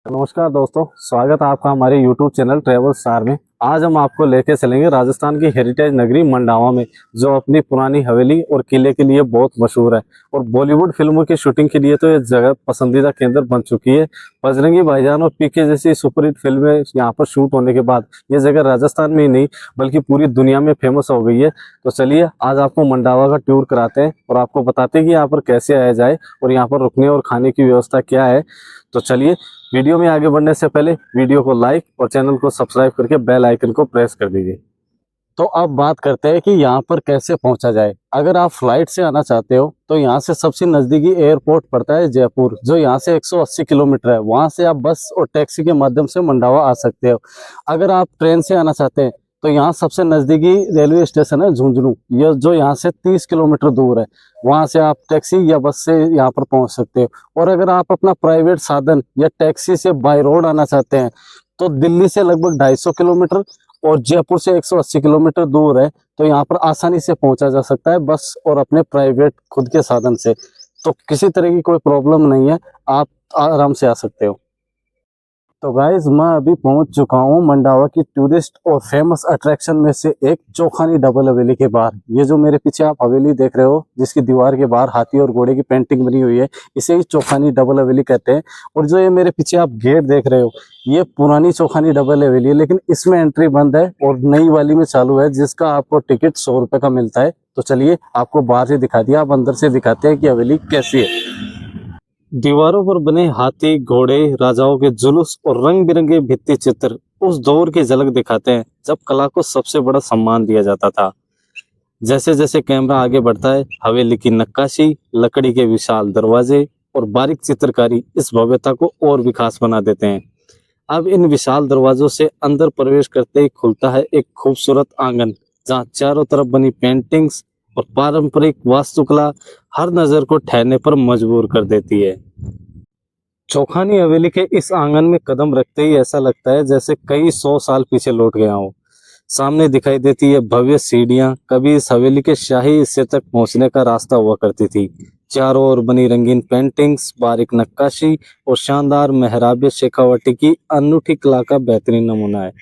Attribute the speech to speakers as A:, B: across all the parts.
A: नमस्कार दोस्तों, स्वागत है आपका हमारे YouTube चैनल ट्रैवल स्टार में। आज हम आपको लेके चलेंगे राजस्थान की हेरिटेज नगरी मंडावा में, जो अपनी पुरानी हवेली और किले के लिए बहुत मशहूर है और बॉलीवुड फिल्मों की शूटिंग के लिए तो ये जगह पसंदीदा केंद्र बन चुकी है। बजरंगी भाईजान और पीके जैसी सुपरहिट फिल्में यहाँ पर शूट होने के बाद ये जगह राजस्थान में ही नहीं बल्कि पूरी दुनिया में फेमस हो गई है। तो चलिए आज आपको मंडावा का टूर कराते हैं और आपको बताते हैं कि यहाँ पर कैसे आया जाए और यहाँ पर रुकने और खाने की व्यवस्था क्या है। तो चलिए वीडियो में आगे बढ़ने से पहले वीडियो को लाइक और चैनल को सब्सक्राइब करके बेल आइकन को प्रेस कर दीजिए। तो अब बात करते हैं कि यहाँ पर कैसे पहुंचा जाए। अगर आप फ्लाइट से आना चाहते हो तो यहाँ से सबसे नज़दीकी एयरपोर्ट पड़ता है जयपुर, जो यहाँ से 180 किलोमीटर है। वहाँ से आप बस और टैक्सी के माध्यम से मंडावा आ सकते हो। अगर आप ट्रेन से आना चाहते हैं तो यहाँ सबसे नज़दीकी रेलवे स्टेशन है झुंझुनू, ये जो यहाँ से 30 किलोमीटर दूर है। वहाँ से आप टैक्सी या बस से यहाँ पर पहुँच सकते हो। और अगर आप अपना प्राइवेट साधन या टैक्सी से बाय रोड आना चाहते हैं तो दिल्ली से लगभग 250 किलोमीटर और जयपुर से 180 किलोमीटर दूर है। तो यहाँ पर आसानी से पहुंचा जा सकता है बस और अपने प्राइवेट खुद के साधन से। तो किसी तरह की कोई प्रॉब्लम नहीं है, आप आराम से आ सकते हो। तो गाइज मैं अभी पहुंच चुका हूं मंडावा की टूरिस्ट और फेमस अट्रैक्शन में से एक चौखानी डबल हवेली के बाहर। ये जो मेरे पीछे आप हवेली देख रहे हो जिसकी दीवार के बाहर हाथी और घोड़े की पेंटिंग बनी हुई है, इसे ही चौखानी डबल हवेली कहते हैं। और जो ये मेरे पीछे आप गेट देख रहे हो ये पुरानी चौखानी डबल हवेली है, लेकिन इसमें एंट्री बंद है और नई वाली में चालू है, जिसका आपको टिकट 100 रुपए का मिलता है। तो चलिए आपको बाहर से दिखा दिया, आप अंदर से दिखाते हैं कि हवेली कैसी है। दीवारों पर बने हाथी घोड़े, राजाओं के जुलूस और रंग बिरंगे भित्ति चित्र उस दौर की झलक दिखाते हैं जब कला को सबसे बड़ा सम्मान दिया जाता था। जैसे जैसे कैमरा आगे बढ़ता है, हवेली की नक्काशी, लकड़ी के विशाल दरवाजे और बारीक चित्रकारी इस भव्यता को और भी खास बना देते हैं। अब इन विशाल दरवाजों से अंदर प्रवेश करते ही खुलता है एक खूबसूरत आंगन, जहाँ चारों तरफ बनी पेंटिंग्स और पारंपरिक वास्तुकला हर नजर को ठहरने पर मजबूर कर देती है। चौखानी हवेली के इस आंगन में कदम रखते ही ऐसा लगता है जैसे कई 100 साल पीछे लौट गया हूँ। सामने दिखाई देती है भव्य सीढ़ियां, कभी इस हवेली के शाही हिस्से तक पहुंचने का रास्ता हुआ करती थी। चारों ओर बनी रंगीन पेंटिंग्स, बारीक नक्काशी और शानदार मेहराब शेखावटी की अनूठी कला का बेहतरीन नमूना है।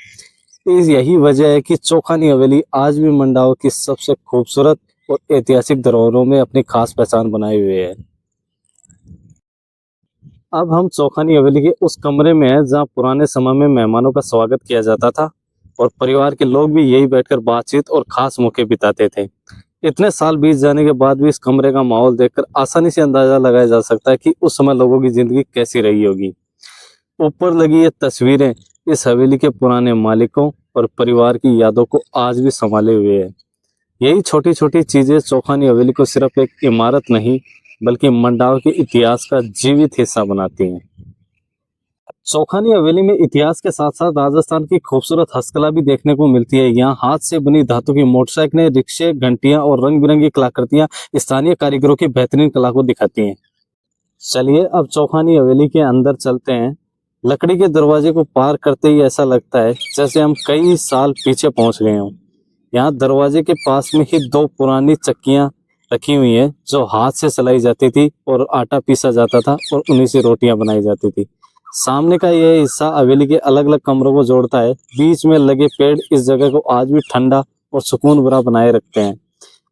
A: यही वजह है कि चौखानी हवेली आज भी मंडावा की सबसे खूबसूरत और ऐतिहासिक धरोहरों में अपनी खास पहचान बनाए हुए है। अब हम चौखानी हवेली के उस कमरे में हैं जहाँ पुराने समय में मेहमानों का स्वागत किया जाता था और परिवार के लोग भी यही बैठकर बातचीत और खास मौके बिताते थे। इतने साल बीत जाने के बाद भी इस कमरे का माहौल देखकर आसानी से अंदाजा लगाया जा सकता है कि उस समय लोगों की जिंदगी कैसी रही होगी। ऊपर लगी ये तस्वीरें इस हवेली के पुराने मालिकों और परिवार की यादों को आज भी संभाले हुए है। यही छोटी छोटी चीजें चौखानी हवेली को सिर्फ एक इमारत नहीं बल्कि मंडावा के इतिहास का जीवित हिस्सा बनाती हैं। चौखानी हवेली में इतिहास के साथ साथ राजस्थान की खूबसूरत हस्तकला भी देखने को मिलती है। यहाँ हाथ से बनी धातु की मोटरसाइकिलें, रिक्शे, घंटियां और रंग बिरंगी कलाकृतियां स्थानीय कारीगरों की बेहतरीन कला को दिखाती हैं। चलिए अब चौखानी हवेली के अंदर चलते हैं। लकड़ी के दरवाजे को पार करते ही ऐसा लगता है जैसे हम कई साल पीछे पहुंच गए हों। यहाँ दरवाजे के पास में ही 2 पुरानी चक्कियां रखी हुई हैं जो हाथ से चलाई जाती थी और आटा पीसा जाता था और उन्हीं से रोटियां बनाई जाती थी। सामने का यह हिस्सा हवेली के अलग अलग कमरों को जोड़ता है। बीच में लगे पेड़ इस जगह को आज भी ठंडा और सुकून भरा बनाए रखते हैं।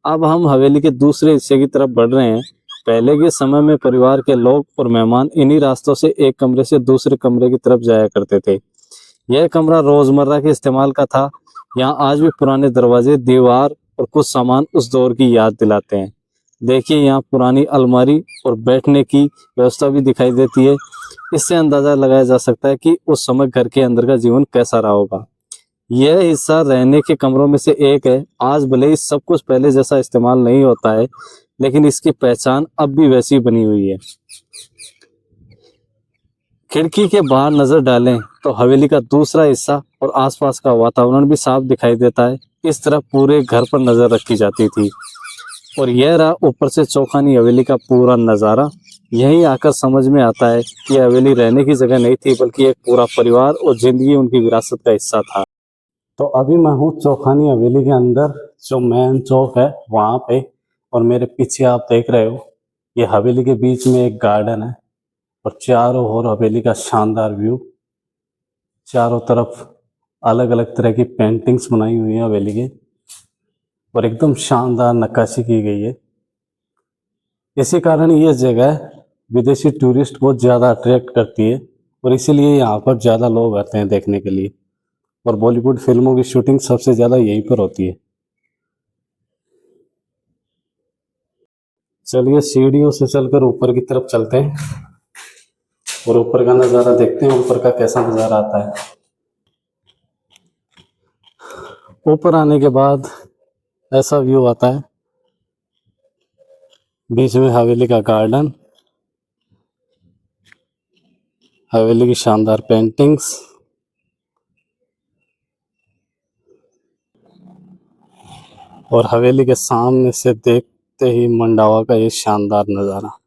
A: अब हम हवेली के दूसरे हिस्से की तरफ बढ़ रहे हैं। पहले के समय में परिवार के लोग और मेहमान इन्हीं रास्तों से एक कमरे से दूसरे कमरे की तरफ जाया करते थे। यह कमरा रोजमर्रा के इस्तेमाल का था। यहाँ आज भी पुराने दरवाजे, दीवार और कुछ सामान उस दौर की याद दिलाते हैं। देखिए यहाँ पुरानी अलमारी और बैठने की व्यवस्था भी दिखाई देती है। इससे अंदाजा लगाया जा सकता है कि उस समय घर के अंदर का जीवन कैसा रहा होगा। यह हिस्सा रहने के कमरों में से एक है। आज भले ही सब कुछ पहले जैसा इस्तेमाल नहीं होता है, लेकिन इसकी पहचान अब भी वैसी बनी हुई है। खिड़की के बाहर नजर डालें तो हवेली का दूसरा हिस्सा और आसपास का वातावरण भी साफ दिखाई देता है। इस तरह पूरे घर पर नजर रखी जाती थी। और यह रहा ऊपर से चौखानी हवेली का पूरा नज़ारा। यहीं आकर समझ में आता है कि हवेली रहने की जगह नहीं थी बल्कि एक पूरा परिवार और जिंदगी उनकी विरासत का हिस्सा था। तो अभी मैं हूँ चौखानी हवेली के अंदर, जो मेन चौक है वहाँ पे। और मेरे पीछे आप देख रहे हो ये हवेली के बीच में एक गार्डन है। और चारों ओर हवेली का शानदार व्यू। चारों तरफ अलग अलग तरह की पेंटिंग्स बनाई हुई है हवेली के और एकदम शानदार नक्काशी की गई है। इसी कारण ये जगह विदेशी टूरिस्ट को ज़्यादा अट्रैक्ट करती है और इसीलिए यहाँ पर ज़्यादा लोग आते हैं देखने के लिए। और बॉलीवुड फिल्मों की शूटिंग सबसे ज़्यादा यहीं पर होती है। चलिए सीढ़ियों से चलकर ऊपर की तरफ चलते हैं और ऊपर का नज़ारा देखते हैं, ऊपर का कैसा नज़ारा आता है। ऊपर आने के बाद ऐसा व्यू आता है, बीच में हवेली का गार्डन, हवेली की शानदार पेंटिंग्स और हवेली के सामने से देखते ही मंडावा का ये शानदार नज़ारा।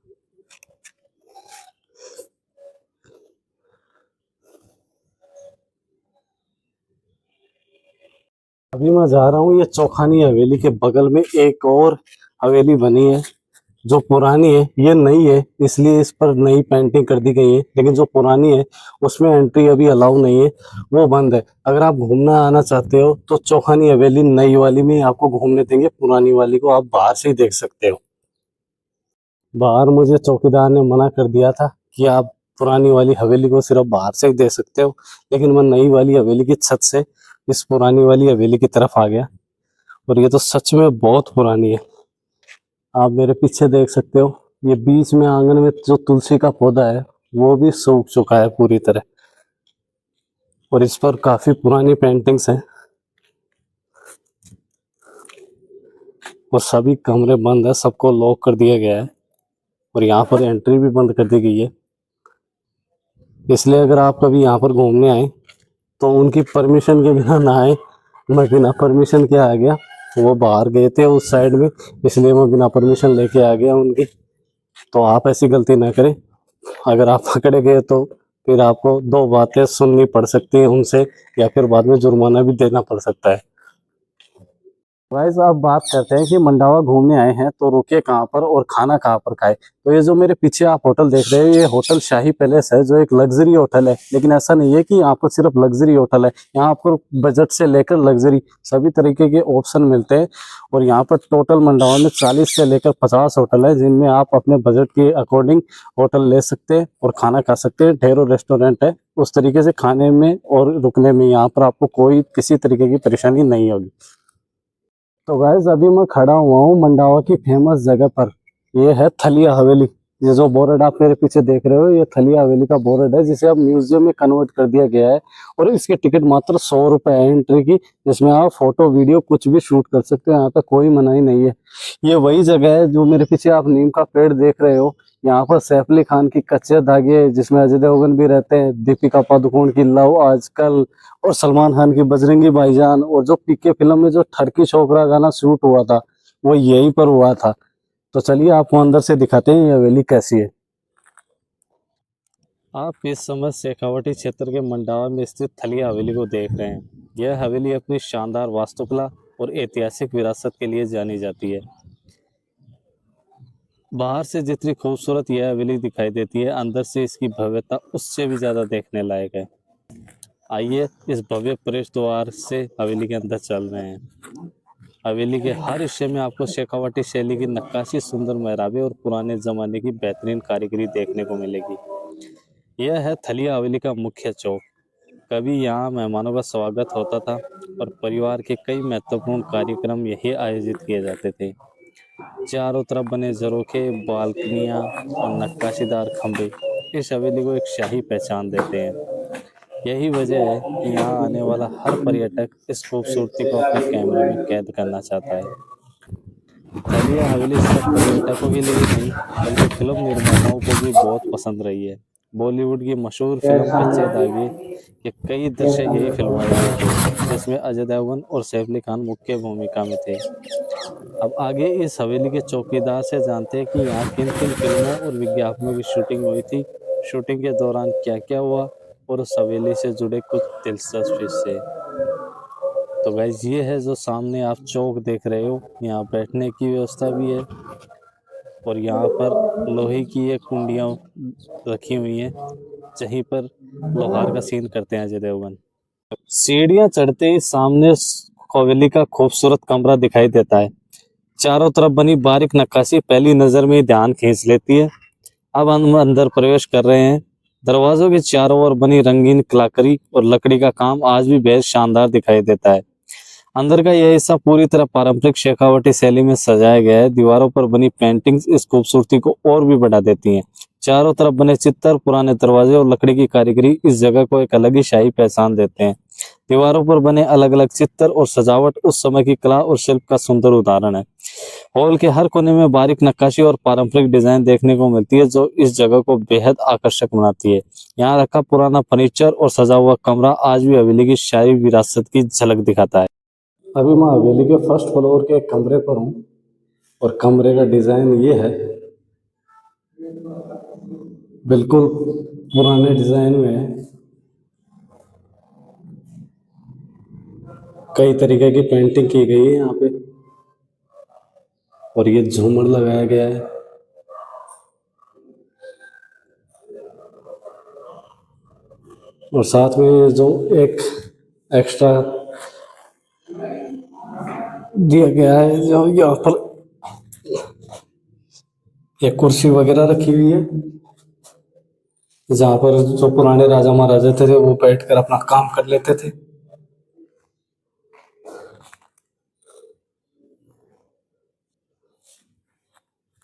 A: अभी मैं जा रहा हूँ ये चौखानी हवेली के बगल में एक और हवेली बनी है जो पुरानी है, ये नई है इसलिए इस पर नई पेंटिंग कर दी गई है, लेकिन जो पुरानी है उसमें एंट्री अभी अलाउ नहीं है, वो बंद है। अगर आप घूमना आना चाहते हो तो चौखानी हवेली नई वाली में आपको घूमने देंगे, पुरानी वाली को आप बाहर से ही देख सकते हो। बाहर मुझे चौकीदार ने मना कर दिया था कि आप पुरानी वाली हवेली को सिर्फ बाहर से ही देख सकते हो, लेकिन मैं नई वाली हवेली की छत से इस पुरानी वाली हवेली की तरफ आ गया और ये तो सच में बहुत पुरानी है। आप मेरे पीछे देख सकते हो, ये बीच में आंगन में जो तुलसी का पौधा है वो भी सूख चुका है पूरी तरह और इस पर काफी पुरानी पेंटिंग्स हैं और सभी कमरे बंद है, सबको लॉक कर दिया गया है और यहाँ पर एंट्री भी बंद कर दी गई है। इसलिए अगर आप कभी यहाँ पर घूमने आए तो उनकी परमिशन के बिना ना आए। मैं बिना परमिशन के आ गया, वो बाहर गए थे उस साइड में, इसलिए मैं बिना परमिशन लेके आ गया उनकी। तो आप ऐसी गलती ना करें, अगर आप पकड़े गए तो फिर आपको दो बातें सुननी पड़ सकती हैं उनसे या फिर बाद में जुर्माना भी देना पड़ सकता है। गाइस आप बात करते हैं कि मंडावा घूमने आए हैं तो रुके कहाँ पर और खाना कहाँ पर खाए। तो ये जो मेरे पीछे आप होटल देख रहे हैं ये होटल शाही पैलेस है, जो एक लग्जरी होटल है, लेकिन ऐसा नहीं है कि यहाँ पर सिर्फ लग्जरी होटल है। यहाँ आपको बजट से लेकर लग्जरी सभी तरीके के ऑप्शन मिलते हैं और यहाँ पर टोटल मंडावा में 40 से लेकर 50 होटल है जिनमें आप अपने बजट के अकॉर्डिंग होटल ले सकते हैं और खाना खा सकते हैं। ढेरों रेस्टोरेंट है, उस तरीके से खाने में और रुकने में यहाँ पर आपको कोई किसी तरीके की परेशानी नहीं होगी। तो गाइस अभी मैं खड़ा हुआ हूँ मंडावा की फेमस जगह पर, ये है थलिया हवेली। ये जो बोर्ड आप मेरे पीछे देख रहे हो ये थलिया हवेली का बोर्ड है, जिसे अब म्यूजियम में कन्वर्ट कर दिया गया है और इसकी टिकट मात्र 100 रुपए है एंट्री की, जिसमें आप फोटो वीडियो कुछ भी शूट कर सकते हो, यहाँ पे कोई मनाही नहीं है। ये वही जगह है जो मेरे पीछे आप नीम का पेड़ देख रहे हो, यहाँ पर सैफ अली खान की कच्चे धागे जिसमें अजय देवगन भी रहते हैं, दीपिका पादुकोण की लव आजकल और सलमान खान की बजरंगी भाईजान, और जो पीके फिल्म में जो ठरकी छोकरा गाना शूट हुआ था वो यहीं पर हुआ था। तो चलिए आपको अंदर से दिखाते हैं ये हवेली कैसी है। आप इस समय शेखावटी क्षेत्र के मंडावा में स्थित थलिया हवेली को देख रहे हैं। यह हवेली अपनी शानदार वास्तुकला और ऐतिहासिक विरासत के लिए जानी जाती है। बाहर से जितनी खूबसूरत यह हवेली दिखाई देती है, अंदर से इसकी भव्यता उससे भी ज्यादा देखने लायक है। आइए इस भव्य प्रवेश द्वार से हवेली के अंदर चल रहे हैं। हवेली के हर हिस्से में आपको शेखावटी शैली की नक्काशी, सुंदर मेहराबें और पुराने जमाने की बेहतरीन कारीगरी देखने को मिलेगी। यह है थलिया हवेली का मुख्य चौक। कभी यहाँ मेहमानों का स्वागत होता था और परिवार के कई महत्वपूर्ण कार्यक्रम यही आयोजित किए जाते थे। चारों तरफ बने झरोखे, बालकनियाँ और नक्काशीदार खंभे इस हवेली को एक शाही पहचान देते हैं। यही वजह है कि यहाँ आने वाला हर पर्यटक इस खूबसूरती को अपने कैमरे में कैद करना चाहता है। थलिया हवेली सिर्फ पर्यटकों के लिए ही नहीं बल्कि फिल्म निर्माताओं को भी बहुत पसंद रही है। बॉलीवुड की मशहूर फिल्म कच्चे धागे के कई दृश्य यही फिल्माए गए थे, जिसमें अजय देवगन और सैफ अली खान मुख्य भूमिका में थे। अब आगे इस हवेली के चौकीदार से जानते हैं कि यहाँ किन किन फिल्मों और विज्ञापनों की शूटिंग हुई थी, शूटिंग के दौरान क्या क्या हुआ और उस हवेली से जुड़े कुछ दिलचस्प हिस्से। तो गाइस ये है जो सामने आप चौक देख रहे हो, यहाँ बैठने की व्यवस्था भी है और यहाँ पर लोहे की ये कुंडियाँ रखी हुई हैं, जहीं पर लोहार का सीन करते हैं अजय देवगन। सीढ़ियां चढ़ते ही सामने हवेली का खूबसूरत कमरा दिखाई देता है। चारों तरफ बनी बारीक नक्काशी पहली नजर में ही ध्यान खींच लेती है। अब हम अंदर प्रवेश कर रहे हैं। दरवाजों के चारों ओर बनी रंगीन कलाकारी और लकड़ी का काम आज भी बेहद शानदार दिखाई देता है। अंदर का यह हिस्सा पूरी तरह पारंपरिक शेखावटी शैली में सजाया गया है। दीवारों पर बनी पेंटिंग्स इस खूबसूरती को और भी बढ़ा देती हैं। चारों तरफ बने चित्तर, पुराने दरवाजे और लकड़ी की कारीगरी इस जगह को एक अलग ही शाही पहचान देते हैं। दीवारों पर बने अलग अलग चित्र और सजावट उस समय की कला और शिल्प का सुंदर उदाहरण है। हॉल के हर कोने में बारीक नक्काशी और पारंपरिक डिजाइन देखने को मिलती है, जो इस जगह को बेहद आकर्षक बनाती है। यहाँ रखा पुराना फर्नीचर और सजा हुआ कमरा आज भी हवेली की शाही विरासत की झलक दिखाता है। अभी मैं हवेली के फर्स्ट फ्लोर के कमरे पर हूँ और कमरे का डिजाइन ये है, बिल्कुल पुराने डिजाइन में है। कई तरीके की पेंटिंग की गई है यहाँ पे और ये झूमर लगाया गया है। और साथ में जो एक एक्स्ट्रा दिया गया है, जो यहाँ पर एक कुर्सी वगैरह रखी हुई है, जहाँ पर जो पुराने राजा महाराजा थे वो बैठकर अपना काम कर लेते थे।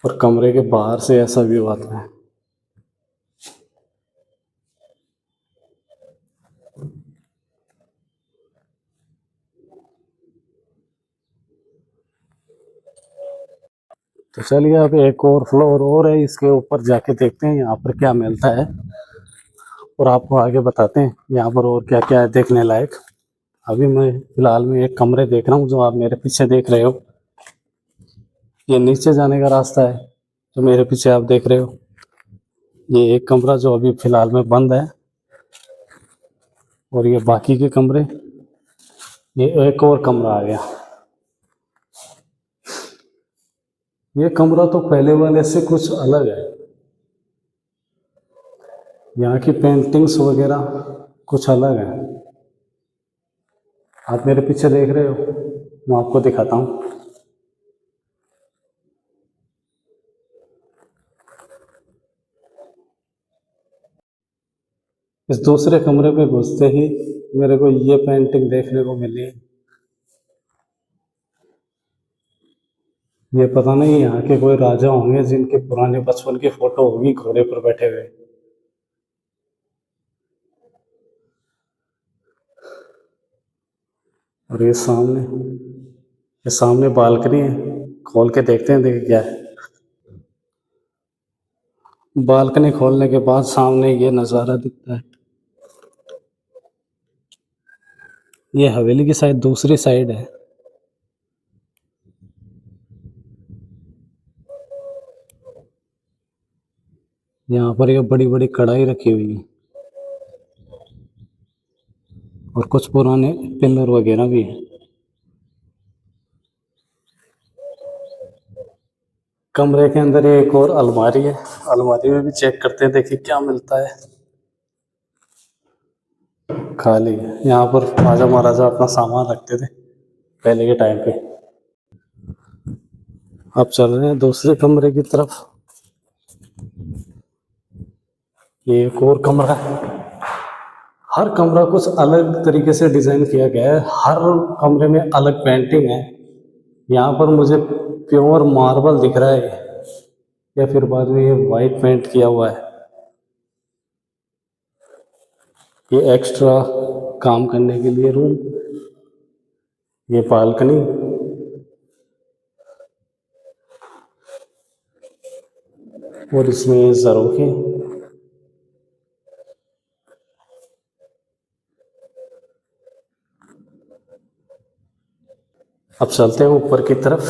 A: और कमरे के बाहर से ऐसा व्यू आता है। तो चलिए अब एक और फ्लोर और है, इसके ऊपर जाके देखते हैं यहाँ पर क्या मिलता है और आपको आगे बताते हैं यहाँ पर और क्या क्या है देखने लायक। अभी मैं फिलहाल में एक कमरे देख रहा हूँ, जो आप मेरे पीछे देख रहे हो। ये नीचे जाने का रास्ता है जो मेरे पीछे आप देख रहे हो। ये एक कमरा जो अभी फिलहाल में बंद है और ये बाकी के कमरे। ये एक और कमरा आ गया। ये कमरा तो पहले वाले से कुछ अलग है। यहाँ की पेंटिंग्स वगैरह कुछ अलग है। आप मेरे पीछे देख रहे हो, मैं आपको दिखाता हूँ। इस दूसरे कमरे में घुसते ही मेरे को ये पेंटिंग देखने को मिली। ये पता नहीं यहाँ के कोई राजा होंगे जिनके पुराने बचपन की फोटो होगी घोड़े पर बैठे हुए। और ये सामने बालकनी है, खोल के देखते हैं देखिए क्या है। बालकनी खोलने के बाद सामने ये नज़ारा दिखता है। ये हवेली की साइड दूसरी साइड है। यहाँ पर ये बड़ी बड़ी कढ़ाई रखी हुई है और कुछ पुराने पिलर वगैरह भी है। कमरे के अंदर एक और अलमारी है, अलमारी में भी चेक करते हैं देखिए क्या मिलता है। खाली है। यहाँ पर राजा महाराजा अपना सामान रखते थे पहले के टाइम पे। अब चल रहे हैं दूसरे कमरे की तरफ। ये एक और कमरा है। हर कमरा कुछ अलग तरीके से डिजाइन किया गया है, हर कमरे में अलग पेंटिंग है। यहाँ पर मुझे प्योर मार्बल दिख रहा है, या फिर बाद में ये वाइट पेंट किया हुआ है। ये एक्स्ट्रा काम करने के लिए रूम, ये बालकनी, और इसमें झरोखे। अब चलते हैं ऊपर की तरफ,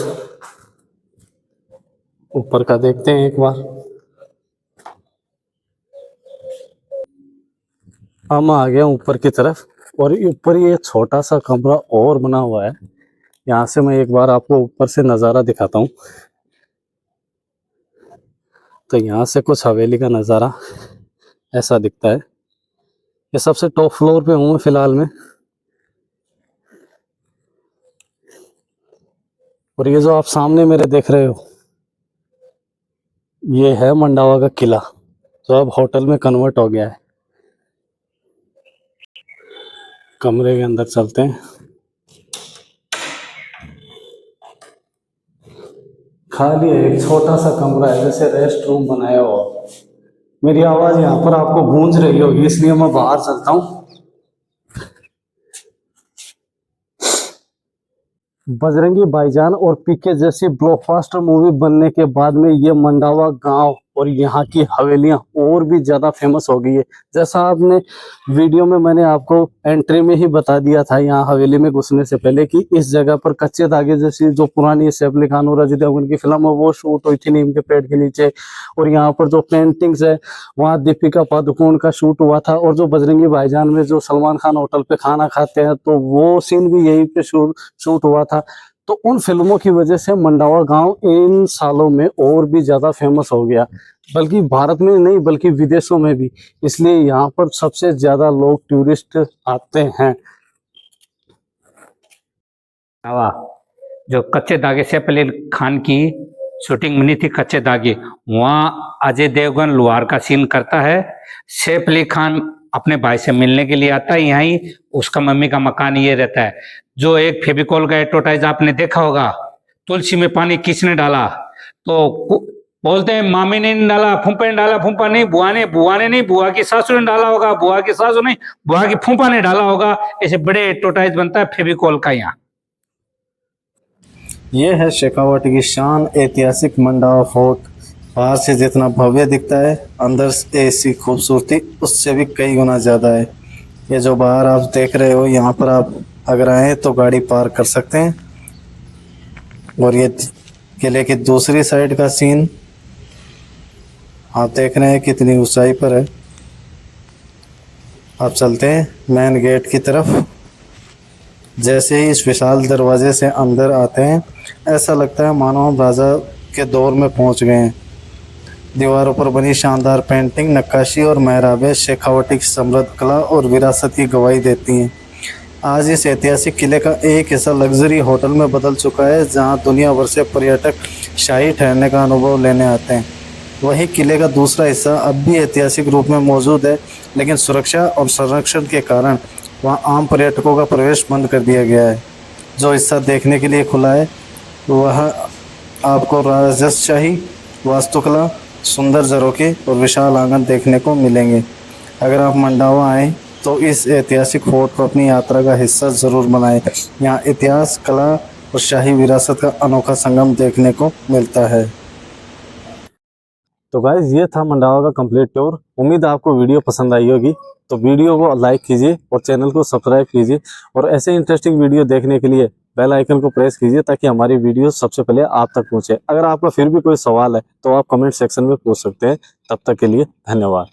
A: ऊपर का देखते हैं एक बार। हम आ गए ऊपर की तरफ और ऊपर ये छोटा सा कमरा और बना हुआ है। यहाँ से मैं एक बार आपको ऊपर से नज़ारा दिखाता हूँ। तो यहाँ से कुछ हवेली का नज़ारा ऐसा दिखता है। ये सबसे टॉप फ्लोर पे हूँ मैं फिलहाल में। और ये जो आप सामने मेरे देख रहे हो, ये है मंडावा का किला, जो अब होटल में कन्वर्ट हो गया है। कमरे के अंदर चलते हैं। खाली है, एक छोटा सा कमरा है, जैसे रेस्ट रूम बनाया हो। मेरी आवाज यहाँ पर आपको गूंज रही होगी, इसलिए मैं बाहर चलता हूँ। बजरंगी भाईजान और पीके जैसी ब्लॉकबस्टर मूवी बनने के बाद में ये मंडावा गांव और यहाँ की हवेलियां और भी ज्यादा फेमस हो गई है। जैसा आपने वीडियो में मैंने आपको एंट्री में ही बता दिया था, यहाँ हवेली में घुसने से पहले, कि इस जगह पर कच्चे धागे जैसी जो पुरानी सैफ अली खान और अजय देवगन की फिल्म है वो शूट हुई थी नीम के पेड़ के नीचे। और यहाँ पर जो पेंटिंग्स है वहाँ दीपिका पादुकोण का शूट हुआ था। और जो बजरंगी भाईजान में जो सलमान खान होटल पे खाना खाते हैं तो वो सीन भी यहीं पे शूट हुआ था। तो उन फिल्मों की वजह से मंडावा गांव इन सालों में और भी ज्यादा फेमस हो गया, बल्कि भारत में नहीं बल्कि विदेशों में भी। इसलिए यहाँ पर सबसे ज्यादा लोग टूरिस्ट आते हैं।
B: हवा जो कच्चे धागे से पहले खान की शूटिंग बनी थी, कच्चे धागे, वहाँ अजय देवगन लोहार का सीन करता है। सैफ अली खान अपने भाई से मिलने के लिए आता है, यहीं उसका मम्मी का मकान ये रहता है। जो एक फेविकॉल का एडवर्टाइज आपने देखा होगा, तुलसी में पानी किसने डाला, तो बोलते हैं मामी ने नहीं डाला, फूफा ने डाला, फूफा नहीं, बुआ ने नहीं, बुआ की सासू ने डाला होगा, बुआ की सासू नहीं, बुआ की फूफा ने डाला होगा। ऐसे बड़े एडवर्टाइज बनता है फेविकॉल का यहाँ।
A: ये है शेखावाटी की शान ऐतिहासिक मंडावा फोर्ट। बाहर से जितना भव्य दिखता है, अंदर से इसकी खूबसूरती उससे भी कई गुना ज़्यादा है। ये जो बाहर आप देख रहे हो, यहाँ पर आप अगर आए तो गाड़ी पार्क कर सकते हैं। और ये किले की दूसरी साइड का सीन आप देख रहे हैं कितनी ऊंचाई पर है। आप चलते हैं मेन गेट की तरफ। जैसे ही इस विशाल दरवाजे से अंदर आते हैं, ऐसा लगता है मानो हम राजा के दौर में पहुंच गए हैं। दीवारों पर बनी शानदार पेंटिंग, नक्काशी और मेहराबें शेखावटी की समृद्ध कला और विरासत की गवाही देती हैं। आज इस ऐतिहासिक किले का एक हिस्सा लग्जरी होटल में बदल चुका है, जहां दुनिया भर से पर्यटक शाही ठहरने का अनुभव लेने आते हैं। वहीं किले का दूसरा हिस्सा अब भी ऐतिहासिक रूप में मौजूद है, लेकिन सुरक्षा और संरक्षण के कारण वहाँ आम पर्यटकों का प्रवेश बंद कर दिया गया है। जो हिस्सा देखने के लिए खुला है वह आपको राजशाही वास्तुकला, सुंदर झरोखे और विशाल आंगन देखने को मिलेंगे। अगर आप मंडावा आएँ तो इस ऐतिहासिक फोर्ट को अपनी यात्रा का हिस्सा ज़रूर बनाएं। यहाँ इतिहास, कला और शाही विरासत का अनोखा संगम देखने को मिलता है। तो गाइस, ये था मंडावा का कंप्लीट टूर। उम्मीद है आपको वीडियो पसंद आई होगी। तो वीडियो को लाइक कीजिए और चैनल को सब्सक्राइब कीजिए। और ऐसे इंटरेस्टिंग वीडियो देखने के लिए बेल आइकन को प्रेस कीजिए, ताकि हमारी वीडियो सबसे पहले आप तक पहुंचे। अगर आपका फिर भी कोई सवाल है तो आप कमेंट सेक्शन में पूछ सकते हैं। तब तक के लिए धन्यवाद।